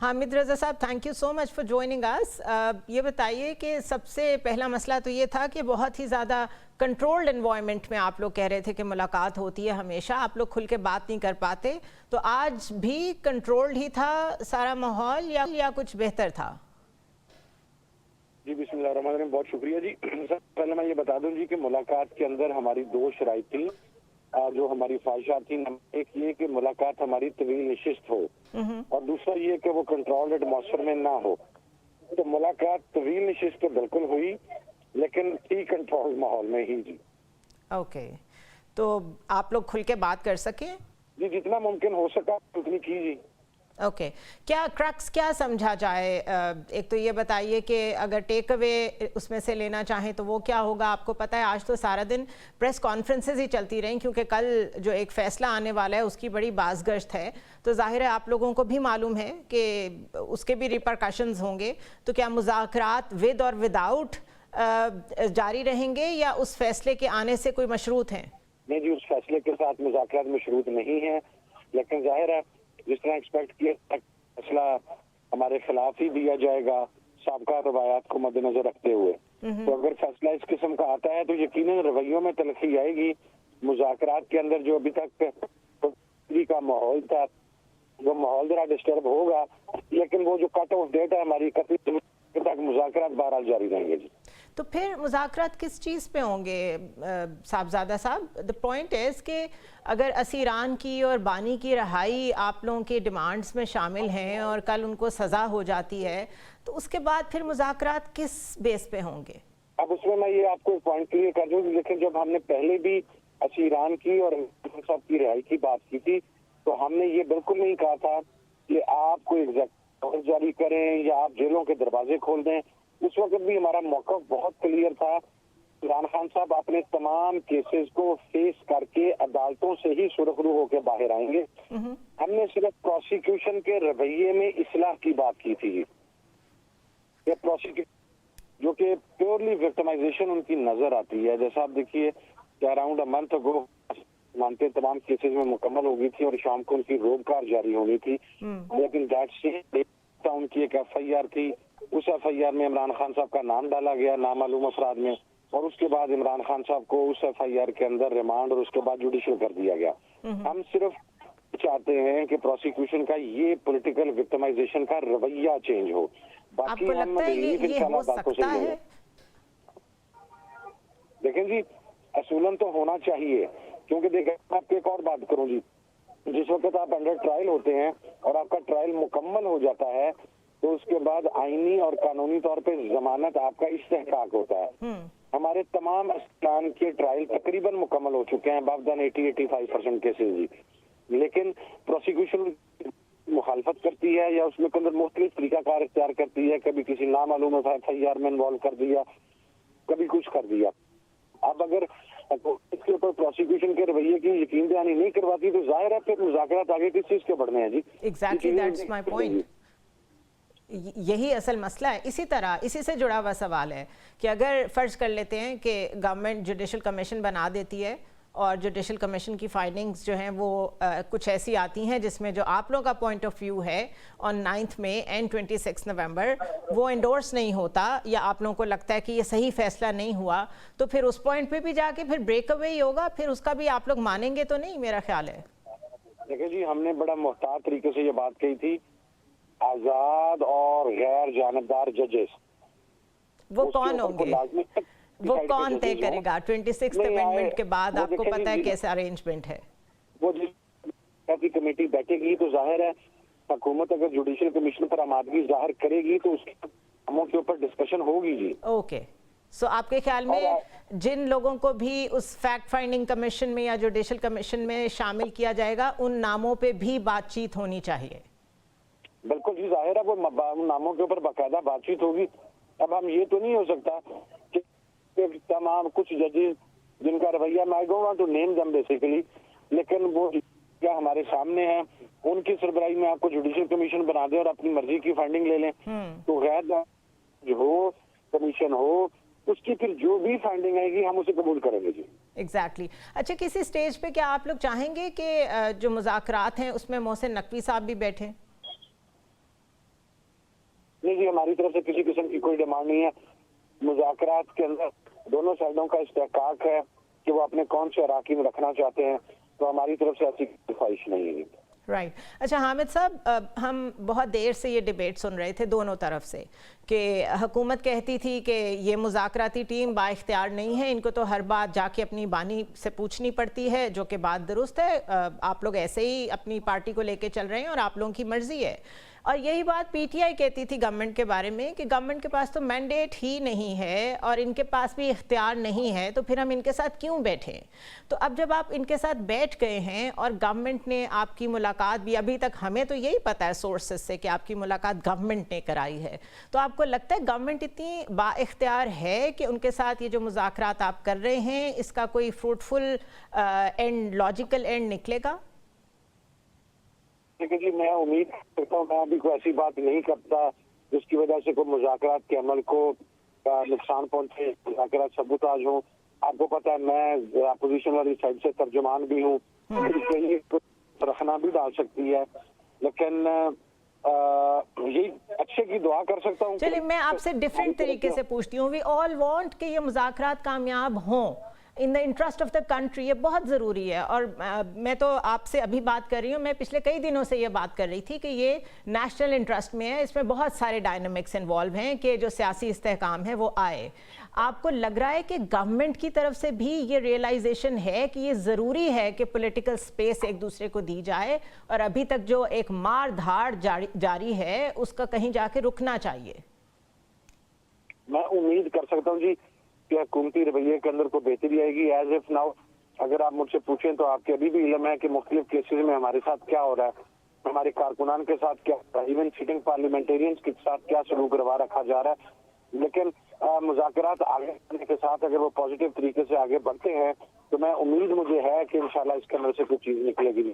हामिद रज़ा साहब, thank you so much for joining us. ये बताइए कि सबसे पहला मसला तो ये था कि बहुत ही ज़्यादा कंट्रोल्ड एनवायरनमेंट में आप लोग कह रहे थे कि मुलाकात होती है हमेशा, आप लोग खुल के बात नहीं कर पाते, तो आज भी कंट्रोल्ड ही था सारा माहौल या कुछ बेहतर था? जी बिस्मिल्लाहिर्रहमानिर्रहीम, बहुत शुक्रिया जी। सर पहले मैं ये बता दूं जी कि मुलाकात के अंदर हमारी दो शराइत थी जो हमारी ख्वाहिशात थी। एक ये कि मुलाकात हमारी तवील नशिस्त हो और दूसरा ये कि वो कंट्रोल्ड एटमॉस्फेयर में ना हो। तो मुलाकात तवील नशिस्त तो बिल्कुल हुई, लेकिन थी कंट्रोल माहौल में ही जी। ओके, तो आप लोग खुल के बात कर सके? जी जितना मुमकिन हो सका उतनी की जी। ओके, क्या क्रक्स क्या समझा जाए? एक तो ये बताइए कि अगर टेक अवे उसमें से लेना चाहें तो वो क्या होगा? आपको पता है आज तो सारा दिन प्रेस कॉन्फ्रेंसेस ही चलती रहीं, क्योंकि कल जो एक फ़ैसला आने वाला है उसकी बड़ी बाज़गश्त है, तो ज़ाहिर है आप लोगों को भी मालूम है कि उसके भी रिपरकशंस होंगे। तो क्या मुज़ाकरात विद और विदाउट जारी रहेंगे या उस फैसले के आने से कोई मशरूत हैं? नहीं जी, उस फैसले के साथ मुज़ाकरात मशरूत नहीं है, लेकिन जाहिर है जिस तरह एक्सपेक्ट किया फैसला हमारे खिलाफ ही दिया जाएगा साबका रवायात को मद्देनजर रखते हुए। तो अगर फैसला इस किस्म का आता है तो यकीनन रवैयों में तलखी आएगी। मुज़ाकरात के अंदर जो अभी तक का माहौल था वो माहौल जरा डिस्टर्ब होगा, लेकिन वो जो कट ऑफ डेट है हमारी 31 तक मुज़ाकरात बहरहाल जारी रहेंगे जी। तो फिर मुज़ाकरात किस चीज़ पे होंगे साहबजादा साहब? द पॉइंट इज़ कि अगर असीरान की और बानी की रहाई आप लोगों की डिमांड्स में शामिल हैं और कल उनको सज़ा हो जाती है, तो उसके बाद फिर मुज़ाकरात किस बेस पे होंगे? अब उसमें मैं ये आपको पॉइंट क्लियर कर दूं, लेकिन जब हमने पहले भी असीरान की और साहब की रिहाई की बात की थी तो हमने ये बिल्कुल नहीं कहा था कि आप कोई एग्जीक्यूटिव जारी करें या आप जेलों के दरवाजे खोल दें। उस वक्त भी हमारा मौक़िफ़ बहुत क्लियर था। इमरान खान साहब अपने तमाम केसेस को फेस करके अदालतों से ही सुरखरू होकर बाहर आएंगे। हमने सिर्फ प्रोसिक्यूशन के रवैये में इस्लाह की बात की थी। ये प्रोसिक्यूशन जो कि प्योरली विक्टिमाइजेशन उनकी नजर आती है। जैसा आप देखिए कि अराउंड अ मंथ अगो मानते तमाम केसेस में मुकम्मल हो गई थी और शाम को उनकी रोबकार जारी होनी थी, लेकिन दैट उनकी एक FIR थी। उस FIR में इमरान खान साहब का नाम डाला गया नामालूम अफराद में, और उसके बाद इमरान खान साहब को उस FIR के अंदर रिमांड और उसके बाद जुडिशल कर दिया गया। हम सिर्फ चाहते हैं कि प्रोसिक्यूशन का ये पॉलिटिकल विक्टिमाइजेशन का रवैया चेंज हो। बाकी आपको लगता है ये हो सकता है? देखें जी, असूलन तो होना चाहिए, क्योंकि देखें आपको एक और बात करूं जी, जिस वक्त आप अंडर ट्रायल होते हैं और आपका ट्रायल मुकम्मल हो जाता है तो उसके बाद आईनी और कानूनी तौर पे जमानत आपका इस्तेहकाक होता है। हमारे तमाम अस्तान के ट्रायल तकरीबन मुकम्मल हो चुके हैं, अबव देन 80-85% केसेस जी, लेकिन प्रोसिक्यूशन मुखालफत करती है या उसमें अंदर मुख्तलिफ तरीकाकार इख्तियार करती है। कभी किसी नामालूम FIR में इन्वॉल्व कर दिया, कभी कुछ कर दिया। अब अगर इसके ऊपर प्रोसिक्यूशन के रवैये की यकीन दहानी नहीं करवाती तो जाहिर है फिर मुज़ाकरात आगे किस चीज के बढ़ने हैं जी। Exactly, that's my point. यही असल मसला है। इसी तरह इसी से जुड़ा हुआ सवाल है कि अगर फ़र्ज़ कर लेते हैं कि गवर्नमेंट जुडिशल कमीशन बना देती है और जुडिशल कमीशन की फाइंडिंग्स जो हैं वो कुछ ऐसी आती हैं जिसमें जो आप लोगों का पॉइंट ऑफ व्यू है ऑन 9 मई एंड 26 नवंबर वो इंडोर्स नहीं होता, या आप लोगों को लगता है कि ये सही फैसला नहीं हुआ, तो फिर उस पॉइंट पे भी जाके फिर ब्रेक अवे ही होगा, फिर उसका भी आप लोग मानेंगे तो नहीं? मेरा ख्याल है। देखिए जी, हमने बड़ा मुहतात तरीके से ये बात कही थी, आज़ाद और गैर जानबदार जजेस वो कौन होंगे? वो कौन तय करेगा? 26 अमेंडमेंट के बाद आपको पता है कैसे अरेंजमेंट है। वो जिस कमेटी बैठेगी तो जाहिर है हुकूमत अगर जुडिशल कमीशन पर आमादगी जाहिर करेगी तो उसके कामों के ऊपर डिस्कशन होगी जी। ओके, सो आपके ख्याल में जिन लोगों को भी उस फैक्ट फाइंडिंग कमीशन में या जुडिशल कमीशन में शामिल किया जाएगा उन नामों पे भी बातचीत होनी चाहिए? बिल्कुल जी, जाहिर है वो नामों के ऊपर बाकायदा बातचीत होगी। अब हम ये तो नहीं हो सकता कि तमाम कुछ जजेस जिनका रवैया मैं don't want to name them basically, लेकिन वो क्या हमारे सामने है उनकी सरबराही में आपको जुडिशल कमीशन बना दे और अपनी मर्जी की फंडिंग ले लें, तो गैर जो हो कमीशन हो उसकी फिर जो भी फंडिंग आएगी हम उसे कबूल करेंगे जी। एग्जैक्टली। अच्छा, किसी स्टेज पे क्या आप लोग चाहेंगे कि जो मुज़ाकरात हैं उसमें मोहसिन नकवी साहब भी बैठे? نہیں جی, ہماری طرف سے کسی قسم کی کوئی ڈیمانڈ نہیں ہے. مذاکرات کے اندر دونوں سائڈوں کا استحقاق ہے کہ وہ اپنے کون سے اراکین رکھنا چاہتے ہیں, تو ہماری طرف سے ایسی خواہش نہیں ہے. رائٹ. اچھا حامد صاحب, ہم بہت دیر سے یہ ڈیبیٹ سن رہے تھے دونوں طرف سے کہ حکومت کہتی تھی کہ یہ مذاکراتی ٹیم با اختیار نہیں ہے, ان کو تو ہر بات جا کے اپنی بانی سے پوچھنی پڑتی ہے, جو کہ بات درست ہے. آپ لوگ ایسے ہی اپنی پارٹی کو لے کے چل رہے ہیں اور آپ لوگوں کی مرضی ہے. اور یہی بات پی ٹی آئی کہتی تھی گورنمنٹ کے بارے میں کہ گورنمنٹ کے پاس تو مینڈیٹ ہی نہیں ہے اور ان کے پاس بھی اختیار نہیں ہے, تو پھر ہم ان کے ساتھ کیوں بیٹھیں. تو اب جب آپ ان کے ساتھ بیٹھ گئے ہیں اور گورنمنٹ نے آپ کی ملاقات بھی, ابھی تک ہمیں تو یہی پتہ ہے سورسز سے کہ آپ کی ملاقات گورنمنٹ نے کرائی ہے, تو آپ کو لگتا ہے گورنمنٹ اتنی با اختیار ہے کہ ان کے ساتھ یہ جو مذاکرات آپ کر رہے ہیں اس کا کوئی فروٹفل اینڈ, لاجیکل اینڈ نکلے گا؟ لیکن جی میں امید کرتا ہوں, میں ابھی کوئی ایسی بات نہیں کرتا جس کی وجہ سے کوئی مذاکرات کے عمل کو نقصان پہنچے, مذاکرات ثبوتاج ہوں. آپ کو پتہ ہے میں اپوزیشن والی سائڈ سے ترجمان بھی ہوں, رکھنا بھی ڈال سکتی ہے, لیکن یہی اچھے کی دعا کر سکتا ہوں. چلیے میں آپ سے ڈیفرنٹ طریقے سے پوچھتی ہوں. وی آل وانٹ کہ یہ مذاکرات کامیاب ہوں in the interest of the country, یہ بہت ضروری ہے. اور میں تو آپ سے ابھی بات کر رہی ہوں, میں پچھلے کئی دنوں سے یہ بات کر رہی تھی کہ یہ نیشنل انٹرسٹ میں ہے, اس میں بہت سارے ڈائنامکس انوالو ہیں کہ جو سیاسی استحکام ہے وہ آئے. آپ کو لگ رہا ہے کہ گورنمنٹ کی طرف سے بھی یہ ریئلائزیشن ہے کہ یہ ضروری ہے کہ پولیٹیکل سپیس ایک دوسرے کو دی جائے, اور ابھی تک جو ایک مار دھاڑ جاری ہے اس کا کہیں جا کے رکنا چاہیے؟ میں امید کر سکتا ہوں جی کہ حکومتی رویے کے اندر کوئی بہتری آئے گی. ایز اف ناؤ اگر آپ مجھ سے پوچھیں تو آپ کے ابھی بھی علم ہے کہ مختلف کیسز میں ہمارے ساتھ کیا ہو رہا ہے, ہمارے کارکنان کے ساتھ کیا ہو رہا ہے, ایون سٹنگ پارلیمنٹیرینز کے ساتھ کیا سلوک روا رکھا جا رہا ہے. لیکن مذاکرات آگے بڑھنے کے ساتھ اگر وہ پازیٹیو طریقے سے آگے بڑھتے ہیں تو میں امید مجھے ہے کہ انشاءاللہ اس کے اندر سے کچھ چیز نکلے گی.